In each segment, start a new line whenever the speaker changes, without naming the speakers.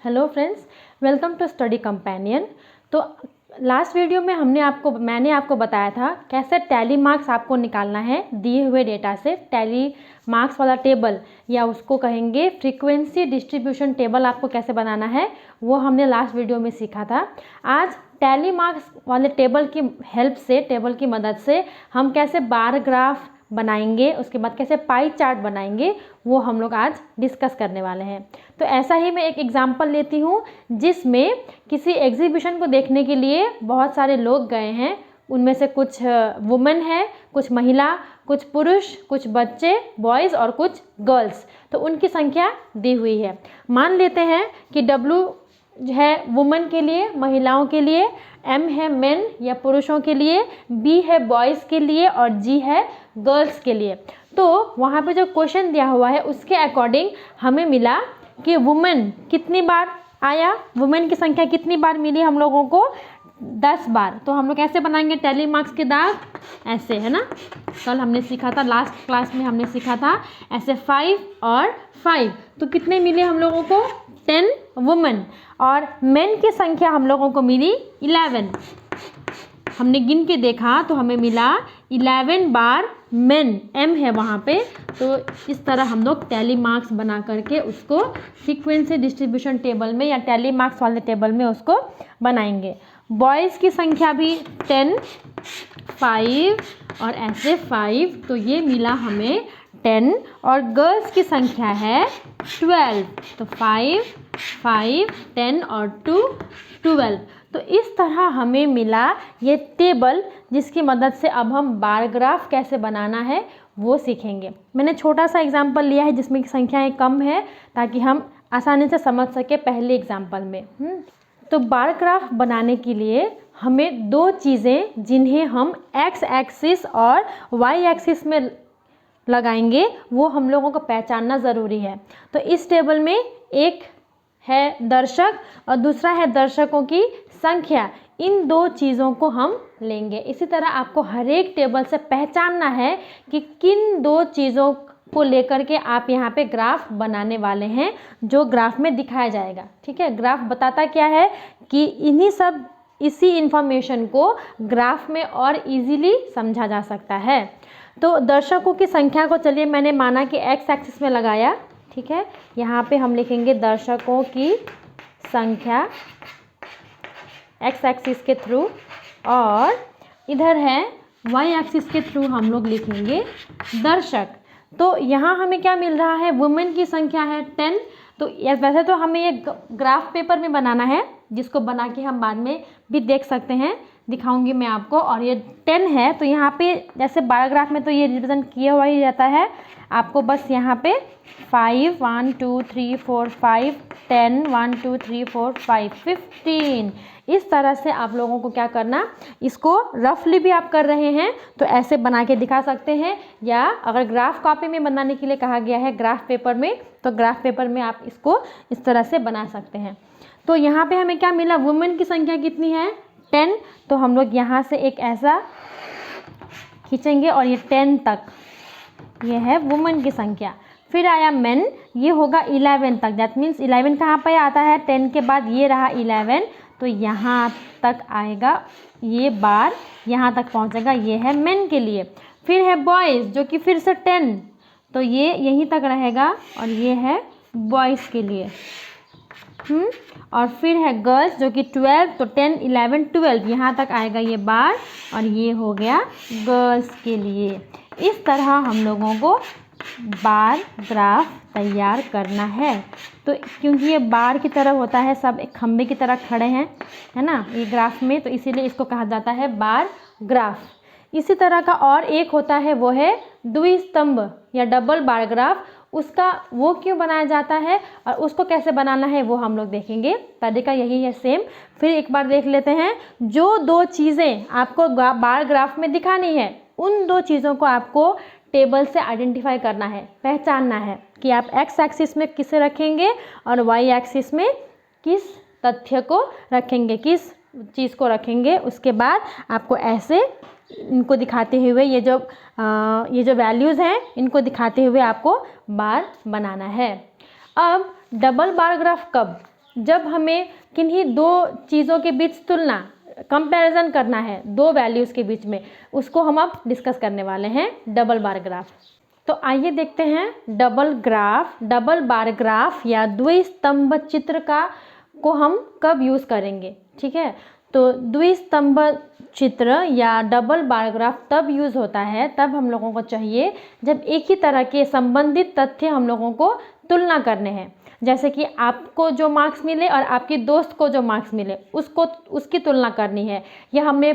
Hello friends, welcome to study companion. तो last video में मैंने आपको बताया था कैसे टैली मार्क्स आपको निकालना है दिए हुए डेटा से। टैली मार्क्स वाला टेबल या उसको कहेंगे फ्रीक्वेंसी डिस्ट्रीब्यूशन टेबल आपको कैसे बनाना है वो हमने लास्ट वीडियो में सीखा था। आज टैली मार्क्स वाले टेबल की मदद से हम कैसे बार ग्राफ बनाएंगे, उसके बाद कैसे पाई चार्ट बनाएंगे, वो हम लोग आज डिस्कस करने वाले हैं। तो ऐसा ही मैं एक एग्जांपल लेती हूँ जिसमें किसी एग्जीबिशन को देखने के लिए बहुत सारे लोग गए हैं। उनमें से कुछ वुमेन है, कुछ महिला, कुछ पुरुष, कुछ बच्चे बॉयज़ और कुछ गर्ल्स। तो उनकी संख्या दी हुई है। मान लेते हैं कि W है वुमेन के लिए, महिलाओं के लिए, M है मेन या पुरुषों के लिए, B है बॉयज़ के लिए और G है गर्ल्स के लिए। तो वहाँ पे जो क्वेश्चन दिया हुआ है उसके अकॉर्डिंग हमें मिला कि वुमेन कितनी बार आया, वुमेन की संख्या कितनी बार मिली हम लोगों को, 10 बार। तो हम लोग कैसे बनाएंगे टैली मार्क्स के दाग, ऐसे है ना। कल हमने सीखा था, लास्ट क्लास में हमने सीखा था ऐसे 5 और 5। तो कितने मिले हम लोगों को, 10 वुमेन। और मेन की संख्या हम लोगों को मिली 11। हमने गिन के देखा तो हमें मिला 11 बार मेन, M है वहाँ पे। तो इस तरह हम लोग टैली मार्क्स बना करके उसको फ्रीक्वेंसी डिस्ट्रीब्यूशन टेबल में या टैली मार्क्स वाले टेबल में उसको बनाएंगे। बॉयज़ की संख्या भी 10, 5 और ऐसे 5, तो ये मिला हमें 10। और गर्ल्स की संख्या है 12, तो 5, 5, 10 और 2, 12। तो इस तरह हमें मिला ये टेबल जिसकी मदद से अब हम बार ग्राफ कैसे बनाना है वो सीखेंगे। मैंने छोटा सा एग्जाम्पल लिया है जिसमें की संख्याएं कम है ताकि हम आसानी से समझ सके पहले एग्जाम्पल में। तो बार ग्राफ बनाने के लिए हमें दो चीज़ें जिन्हें हम एक्स एक्सिस और वाई एक्सिस में लगाएंगे वो हम लोगों को पहचानना ज़रूरी है। तो इस टेबल में एक है दर्शक और दूसरा है दर्शकों की संख्या। इन दो चीज़ों को हम लेंगे। इसी तरह आपको हर एक टेबल से पहचानना है कि किन दो चीज़ों को लेकर के आप यहाँ पे ग्राफ बनाने वाले हैं जो ग्राफ में दिखाया जाएगा। ठीक है, ग्राफ बताता क्या है कि इसी इंफॉर्मेशन को ग्राफ में और इजीली समझा जा सकता है। तो दर्शकों की संख्या को चलिए मैंने माना कि एक्स एक्सिस में लगाया। ठीक है, यहाँ पे हम लिखेंगे दर्शकों की संख्या एक्स एक्सिस के थ्रू और इधर है वाई एक्सिस के थ्रू हम लोग लिखेंगे दर्शक। तो यहाँ हमें क्या मिल रहा है, वुमेन की संख्या है 10। तो वैसे तो हमें ये ग्राफ पेपर में बनाना है जिसको बना के हम बाद में भी देख सकते हैं, दिखाऊंगी मैं आपको। और ये 10 है तो यहाँ पे जैसे बार ग्राफ में तो ये रिप्रेजेंट किया हुआ ही रहता है। आपको बस यहाँ पे 5, 1, 2, 3, 4, 5, 10, 1, 2, 3, 4, 5, 15। इस तरह से आप लोगों को क्या करना, इसको रफली भी आप कर रहे हैं तो ऐसे बना के दिखा सकते हैं, या अगर ग्राफ कॉपी में बनाने के लिए कहा गया है ग्राफ पेपर में, तो ग्राफ पेपर में आप इसको इस तरह से बना सकते हैं। तो यहाँ पे हमें क्या मिला, वुमेन की संख्या कितनी है, 10। तो हम लोग यहाँ से एक ऐसा खींचेंगे और ये 10 तक, ये है वुमेन की संख्या। फिर आया मेन, ये होगा 11 तक। दैट मीन्स 11 कहाँ पे आता है, 10 के बाद ये रहा 11, तो यहाँ तक आएगा ये बार, यहाँ तक पहुँचेगा। ये है मेन के लिए। फिर है बॉयज़ जो कि फिर से 10, तो ये यहीं तक रहेगा और ये है बॉयज़ के लिए। और फिर है गर्ल्स जो कि 12, तो 10, 11, 12 यहाँ तक आएगा ये बार और ये हो गया गर्ल्स के लिए। इस तरह हम लोगों को बार ग्राफ तैयार करना है। तो क्योंकि ये बार की तरह होता है, सब एक खंबे की तरह खड़े हैं, है ना, ये ग्राफ में, तो इसीलिए इसको कहा जाता है बार ग्राफ। इसी तरह का और एक होता है वो है द्विस्तंभ या डबल बार ग्राफ। उसका वो क्यों बनाया जाता है और उसको कैसे बनाना है वो हम लोग देखेंगे। तरीका यही है सेम। फिर एक बार देख लेते हैं, जो दो चीज़ें आपको बार ग्राफ में दिखानी है उन दो चीज़ों को आपको टेबल से आइडेंटिफाई करना है, पहचानना है कि आप एक्स एक्सिस में किसे रखेंगे और वाई एक्सिस में किस तथ्य को रखेंगे, किस चीज़ को रखेंगे। उसके बाद आपको ऐसे इनको दिखाते हुए ये जो वैल्यूज़ हैं इनको दिखाते हुए आपको बार बनाना है। अब डबल बार ग्राफ कब, जब हमें किन्हीं दो चीज़ों के बीच तुलना कंपैरिजन करना है, दो वैल्यूज़ के बीच में, उसको हम अब डिस्कस करने वाले हैं डबल बार ग्राफ। तो आइए देखते हैं डबल बार ग्राफ या द्विस्तंभ चित्र को हम कब यूज़ करेंगे। ठीक है, तो द्विस्तंभ चित्र या डबल बार ग्राफ तब यूज़ होता है, तब हम लोगों को चाहिए जब एक ही तरह के संबंधित तथ्य हम लोगों को तुलना करने हैं। जैसे कि आपको जो मार्क्स मिले और आपकी दोस्त को जो मार्क्स मिले उसकी तुलना करनी है। या हमने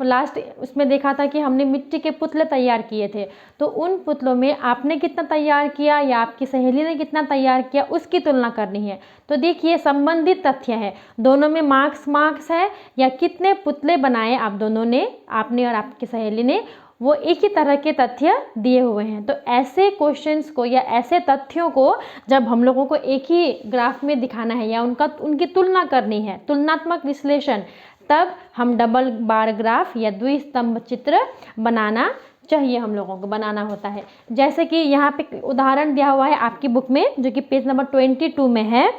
लास्ट उसमें देखा था कि हमने मिट्टी के पुतले तैयार किए थे, तो उन पुतलों में आपने कितना तैयार किया या आपकी सहेली ने कितना तैयार किया उसकी तुलना करनी है। तो देखिए संबंधित तथ्य है, दोनों में मार्क्स है या कितने पुतले बनाए आप दोनों ने, आपने और आपकी सहेली ने, वो एक ही तरह के तथ्य दिए हुए हैं। तो ऐसे क्वेश्चंस को या ऐसे तथ्यों को जब हम लोगों को एक ही ग्राफ में दिखाना है या उनकी तुलना करनी है, तुलनात्मक विश्लेषण, तब हम डबल बार ग्राफ या द्विस्तंभ चित्र बनाना चाहिए, हम लोगों को बनाना होता है। जैसे कि यहाँ पे उदाहरण दिया हुआ है आपकी बुक में, जो कि पेज नंबर 22 में है।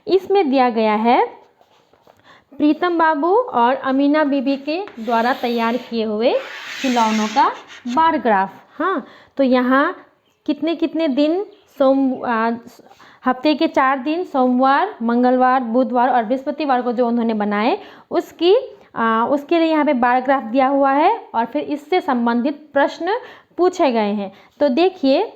इसमें दिया गया है प्रीतम बाबू और अमीना बीबी के द्वारा तैयार किए हुए खिलौनों का बार ग्राफ। हाँ, तो यहाँ कितने कितने दिन, हफ्ते के 4 दिन, सोमवार, मंगलवार, बुधवार और बृहस्पतिवार को जो उन्होंने बनाए उसके लिए यहाँ पे बार ग्राफ दिया हुआ है और फिर इससे संबंधित प्रश्न पूछे गए हैं। तो देखिए,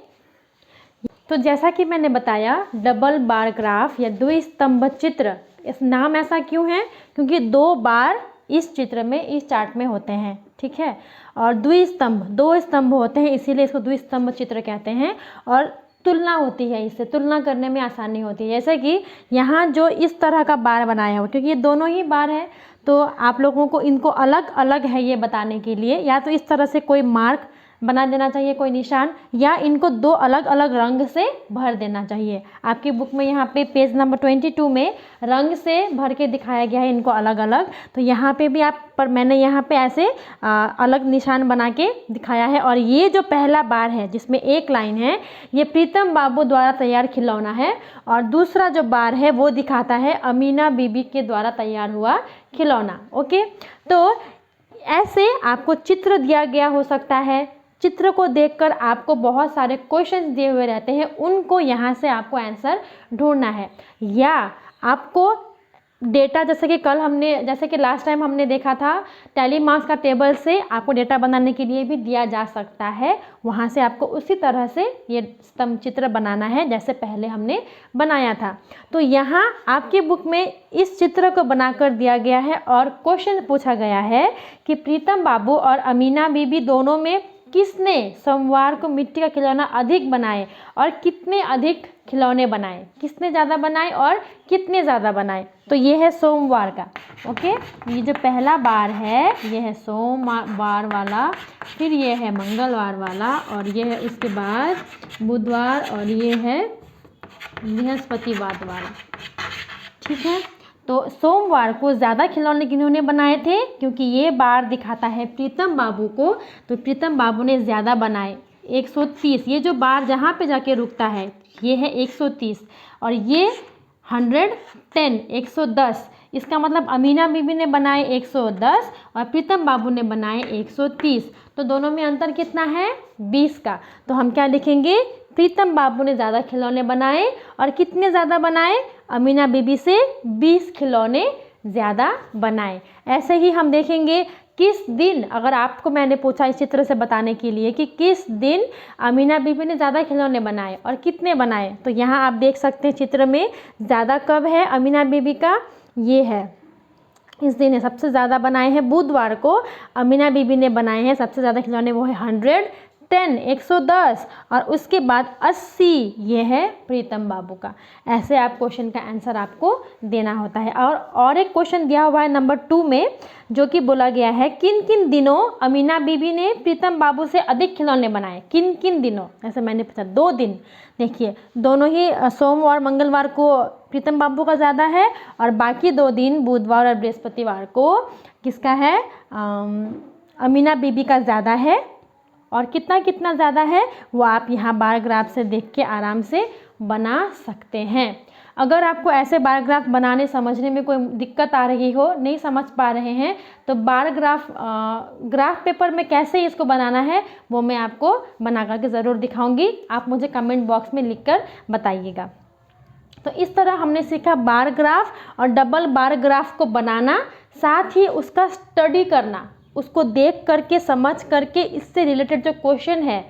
तो जैसा कि मैंने बताया डबल बार ग्राफ या द्विस्तंभ चित्र, इस नाम ऐसा क्यों है, क्योंकि 2 बार इस चित्र में, इस चार्ट में होते हैं। ठीक है, और द्विस्तंभ 2 स्तंभ होते हैं, इसीलिए इसको द्विस्तंभ चित्र कहते हैं। और तुलना होती है, इससे तुलना करने में आसानी होती है। जैसे कि यहाँ जो इस तरह का बार बनाया हुआ, क्योंकि ये दोनों ही बार है, तो आप लोगों को इनको अलग अलग है ये बताने के लिए या तो इस तरह से कोई मार्क बना देना चाहिए, कोई निशान, या इनको 2 अलग अलग रंग से भर देना चाहिए। आपकी बुक में यहाँ पे पेज नंबर 22 में रंग से भर के दिखाया गया है इनको अलग अलग। तो यहाँ पे भी मैंने यहाँ पे ऐसे अलग निशान बना के दिखाया है। और ये जो पहला बार है जिसमें एक लाइन है, ये प्रीतम बाबू द्वारा तैयार खिलौना है, और दूसरा जो बार है वो दिखाता है अमीना बीबी के द्वारा तैयार हुआ खिलौना। ओके, तो ऐसे आपको चित्र दिया गया हो सकता है, चित्र को देखकर आपको बहुत सारे क्वेश्चंस दिए हुए रहते हैं, उनको यहाँ से आपको आंसर ढूंढना है। या आपको डेटा, जैसे कि लास्ट टाइम हमने देखा था, टैली मार्क्स का टेबल से आपको डेटा बनाने के लिए भी दिया जा सकता है। वहाँ से आपको उसी तरह से ये स्तंभ चित्र बनाना है जैसे पहले हमने बनाया था। तो यहाँ आपकी बुक में इस चित्र को बनाकर दिया गया है और क्वेश्चन पूछा गया है कि प्रीतम बाबू और अमीना बीबी दोनों में किसने सोमवार को मिट्टी का खिलौना अधिक बनाए और कितने अधिक खिलौने बनाए, किसने ज़्यादा बनाए और कितने ज़्यादा बनाए। तो ये है सोमवार का। ओके, ये जो पहला बार है ये है सोमवार वाला, फिर ये है मंगलवार वाला, और ये है उसके बाद बुधवार, और ये है बृहस्पतिवार वाला। ठीक है, तो सोमवार को ज़्यादा खिलौने किन्होंने बनाए थे, क्योंकि ये बार दिखाता है प्रीतम बाबू को, तो प्रीतम बाबू ने ज़्यादा बनाए 130। ये जो बार जहाँ पे जाके रुकता है ये है 130, और ये 110। इसका मतलब अमीना बीबी ने बनाए 110 और प्रीतम बाबू ने बनाए 130। तो दोनों में अंतर कितना है, 20 का। तो हम क्या लिखेंगे, प्रीतम बाबू ने ज़्यादा खिलौने बनाए, और कितने ज़्यादा बनाए, अमीना बीबी से 20 खिलौने ज़्यादा बनाए। ऐसे ही हम देखेंगे किस दिन, अगर आपको मैंने पूछा इस चित्र से बताने के लिए कि किस दिन अमीना बीबी ने ज़्यादा खिलौने बनाए और कितने बनाए, तो यहाँ आप देख सकते हैं चित्र में ज़्यादा कब है अमीना बीबी का, ये है इस दिन है, सबसे ज़्यादा बनाए हैं बुधवार को अमीना बीबी ने बनाए हैं सबसे ज़्यादा खिलौने, वो है 110 और उसके बाद 80 ये है प्रीतम बाबू का। ऐसे आप क्वेश्चन का आंसर आपको देना होता है। और एक क्वेश्चन दिया हुआ है नंबर 2 में, जो कि बोला गया है किन किन दिनों अमीना बीबी ने प्रीतम बाबू से अधिक खिलौने बनाए, किन किन दिनों। ऐसे मैंने पूछा 2 दिन, देखिए दोनों ही सोम और मंगलवार को प्रीतम बाबू का ज़्यादा है, और बाकी 2 दिन बुधवार और बृहस्पतिवार को किसका है, अमीना बीबी का ज़्यादा है। और कितना कितना ज़्यादा है वो आप यहाँ बार ग्राफ से देख के आराम से बना सकते हैं। अगर आपको ऐसे बार ग्राफ बनाने समझने में कोई दिक्कत आ रही हो, नहीं समझ पा रहे हैं, तो बार ग्राफ पेपर में कैसे इसको बनाना है वो मैं आपको बना करके ज़रूर दिखाऊंगी। आप मुझे कमेंट बॉक्स में लिखकर बताइएगा। तो इस तरह हमने सीखा बार ग्राफ और डबल बार ग्राफ को बनाना, साथ ही उसका स्टडी करना, उसको देख करके समझ करके इससे रिलेटेड जो क्वेश्चन है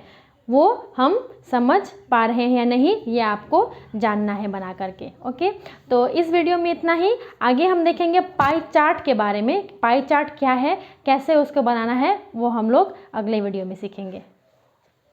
वो हम समझ पा रहे हैं या नहीं, ये आपको जानना है बना करके। ओके, तो इस वीडियो में इतना ही। आगे हम देखेंगे पाई चार्ट के बारे में। पाई चार्ट क्या है, कैसे उसको बनाना है, वो हम लोग अगले वीडियो में सीखेंगे।